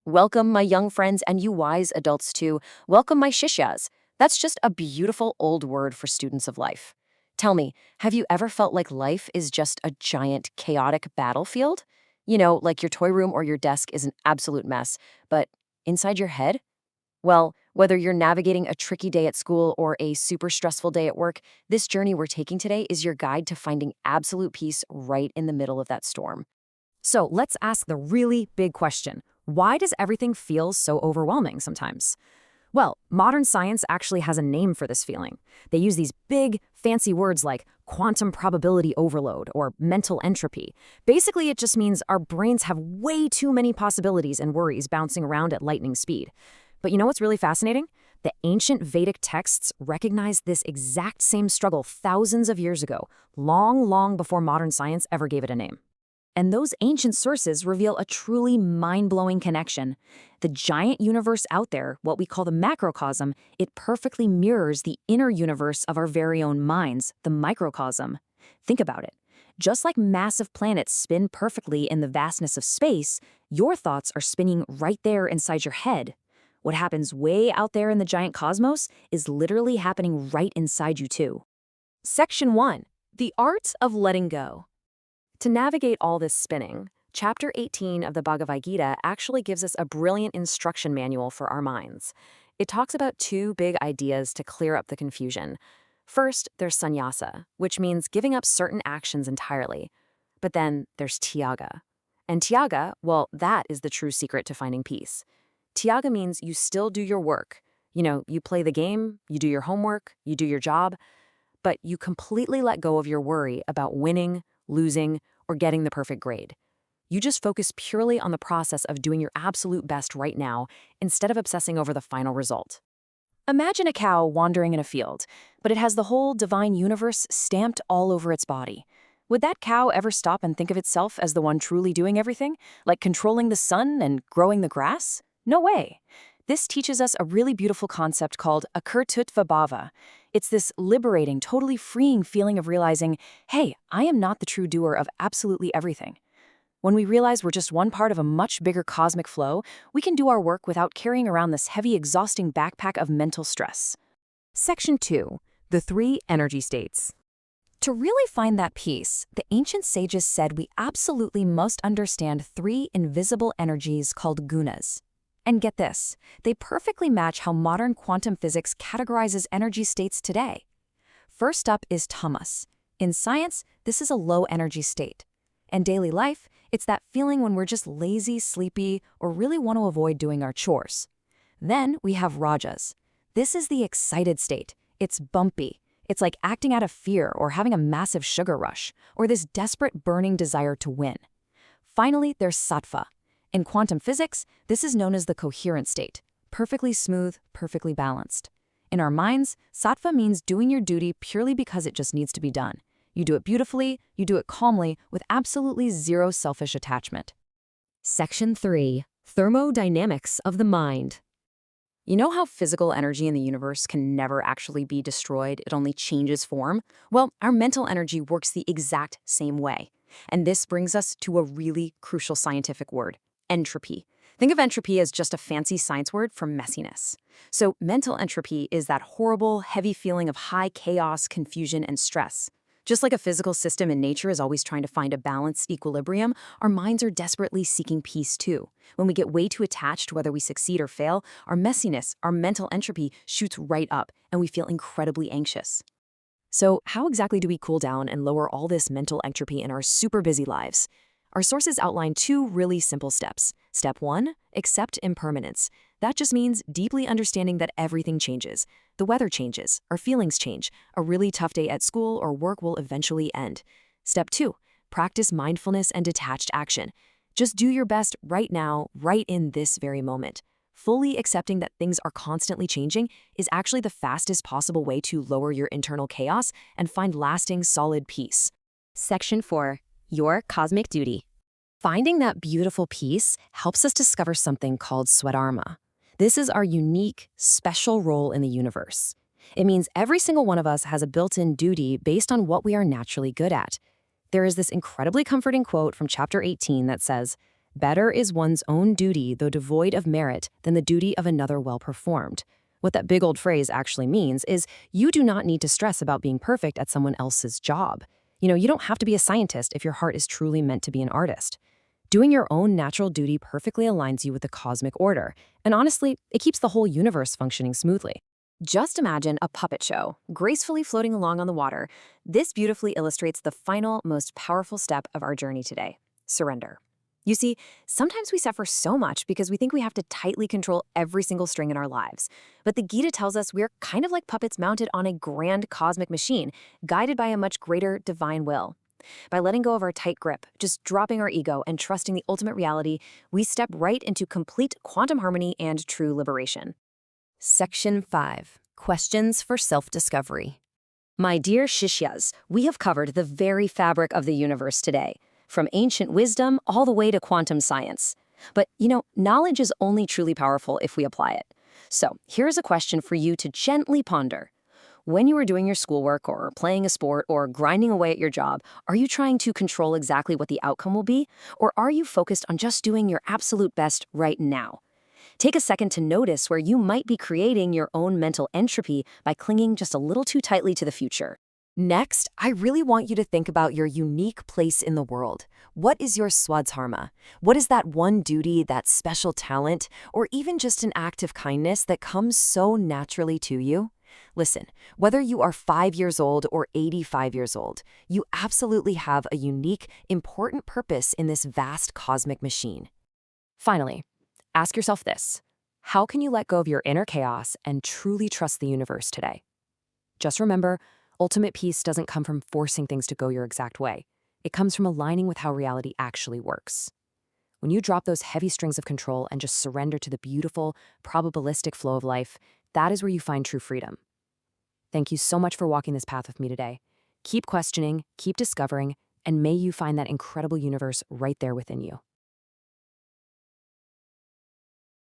Welcome, my young friends, and you wise adults too. Welcome, my Shishyas. That's just a beautiful old word for students of life. Tell me, have you ever felt like life is just a giant, chaotic battlefield? Like your toy room or your desk is an absolute mess, but inside your head? Well, whether you're navigating a tricky day at school or a super stressful day at work, this journey we're taking today is your guide to finding absolute peace right in the middle of that storm. So let's ask the really big question. Why does everything feel so overwhelming sometimes? Well, modern science actually has a name for this feeling. They use these big, fancy words like quantum probability overload or mental entropy. Basically, it just means our brains have way too many possibilities and worries bouncing around at lightning speed. But you know what's really fascinating? The ancient Vedic texts recognized this exact same struggle thousands of years ago, long, long before modern science ever gave it a name. And those ancient sources reveal a truly mind-blowing connection. The giant universe out there, what we call the macrocosm, it perfectly mirrors the inner universe of our very own minds, the microcosm. Think about it. Just like massive planets spin perfectly in the vastness of space, your thoughts are spinning right there inside your head. What happens way out there in the giant cosmos is literally happening right inside you too. Section 1. The Art of Letting Go. To navigate all this spinning, Chapter 18 of the Bhagavad Gita actually gives us a brilliant instruction manual for our minds. It talks about two big ideas to clear up the confusion. First, there's sannyasa, which means giving up certain actions entirely. But then there's tyaga. And tyaga, well, that is the true secret to finding peace. Tyaga means you still do your work. You play the game, you do your homework, you do your job, but you completely let go of your worry about winning, losing, or getting the perfect grade. You just focus purely on the process of doing your absolute best right now instead of obsessing over the final result. Imagine a cow wandering in a field, but it has the whole divine universe stamped all over its body. Would that cow ever stop and think of itself as the one truly doing everything, like controlling the sun and growing the grass? No way. This teaches us a really beautiful concept called akartutva bhava. It's this liberating, totally freeing feeling of realizing, hey, I am not the true doer of absolutely everything. When we realize we're just one part of a much bigger cosmic flow, we can do our work without carrying around this heavy, exhausting backpack of mental stress. Section 2. The 3 energy states. To really find that peace, the ancient sages said we absolutely must understand 3 invisible energies called gunas. And get this, they perfectly match how modern quantum physics categorizes energy states today. First up is tamas. In science, this is a low energy state. In daily life, it's that feeling when we're just lazy, sleepy, or really want to avoid doing our chores. Then we have rajas. This is the excited state. It's bumpy. It's like acting out of fear or having a massive sugar rush, or this desperate burning desire to win. Finally, there's sattva. In quantum physics, this is known as the coherent state, perfectly smooth, perfectly balanced. In our minds, sattva means doing your duty purely because it just needs to be done. You do it beautifully, you do it calmly, with absolutely zero selfish attachment. Section 3. Thermodynamics of the mind. You know how physical energy in the universe can never actually be destroyed, it only changes form? Well, our mental energy works the exact same way. And this brings us to a really crucial scientific word. Entropy. Think of entropy as just a fancy science word for messiness. So mental entropy is that horrible, heavy feeling of high chaos, confusion, and stress. Just like a physical system in nature is always trying to find a balanced equilibrium, our minds are desperately seeking peace too. When we get way too attached, whether we succeed or fail, our messiness, our mental entropy shoots right up, and we feel incredibly anxious. So how exactly do we cool down and lower all this mental entropy in our super busy lives? Our sources outline 2 really simple steps. Step 1, accept impermanence. That just means deeply understanding that everything changes. The weather changes, our feelings change, a really tough day at school or work will eventually end. Step 2, practice mindfulness and detached action. Just do your best right now, right in this very moment. Fully accepting that things are constantly changing is actually the fastest possible way to lower your internal chaos and find lasting, solid peace. Section 4. Your cosmic duty. Finding that beautiful peace helps us discover something called swadharma. This is our unique, special role in the universe. It means every single one of us has a built-in duty based on what we are naturally good at. There is this incredibly comforting quote from Chapter 18 that says, Better is one's own duty, though devoid of merit, than the duty of another well performed. What that big old phrase actually means is you do not need to stress about being perfect at someone else's job. You don't have to be a scientist if your heart is truly meant to be an artist. Doing your own natural duty perfectly aligns you with the cosmic order, and honestly, it keeps the whole universe functioning smoothly. Just imagine a puppet show, gracefully floating along on the water. This beautifully illustrates the final, most powerful step of our journey today: surrender. You see, sometimes we suffer so much because we think we have to tightly control every single string in our lives. But the Gita tells us we're kind of like puppets mounted on a grand cosmic machine, guided by a much greater divine will. By letting go of our tight grip, just dropping our ego and trusting the ultimate reality, we step right into complete quantum harmony and true liberation. Section 5. Questions for Self-Discovery. My dear Shishyas, we have covered the very fabric of the universe today, from ancient wisdom all the way to quantum science. But, knowledge is only truly powerful if we apply it. So, here's a question for you to gently ponder. When you are doing your schoolwork or playing a sport or grinding away at your job, are you trying to control exactly what the outcome will be? Or are you focused on just doing your absolute best right now? Take a second to notice where you might be creating your own mental entropy by clinging just a little too tightly to the future. Next, I really want you to think about your unique place in the world. What is your swadharma? What is that one duty, that special talent, or even just an act of kindness that comes so naturally to you? Listen, whether you are 5 years old or 85 years old, you absolutely have a unique, important purpose in this vast cosmic machine. Finally, ask yourself this: how can you let go of your inner chaos and truly trust the universe today? Just remember, ultimate peace doesn't come from forcing things to go your exact way. It comes from aligning with how reality actually works. When you drop those heavy strings of control and just surrender to the beautiful, probabilistic flow of life, that is where you find true freedom. Thank you so much for walking this path with me today. Keep questioning, keep discovering, and may you find that incredible universe right there within you.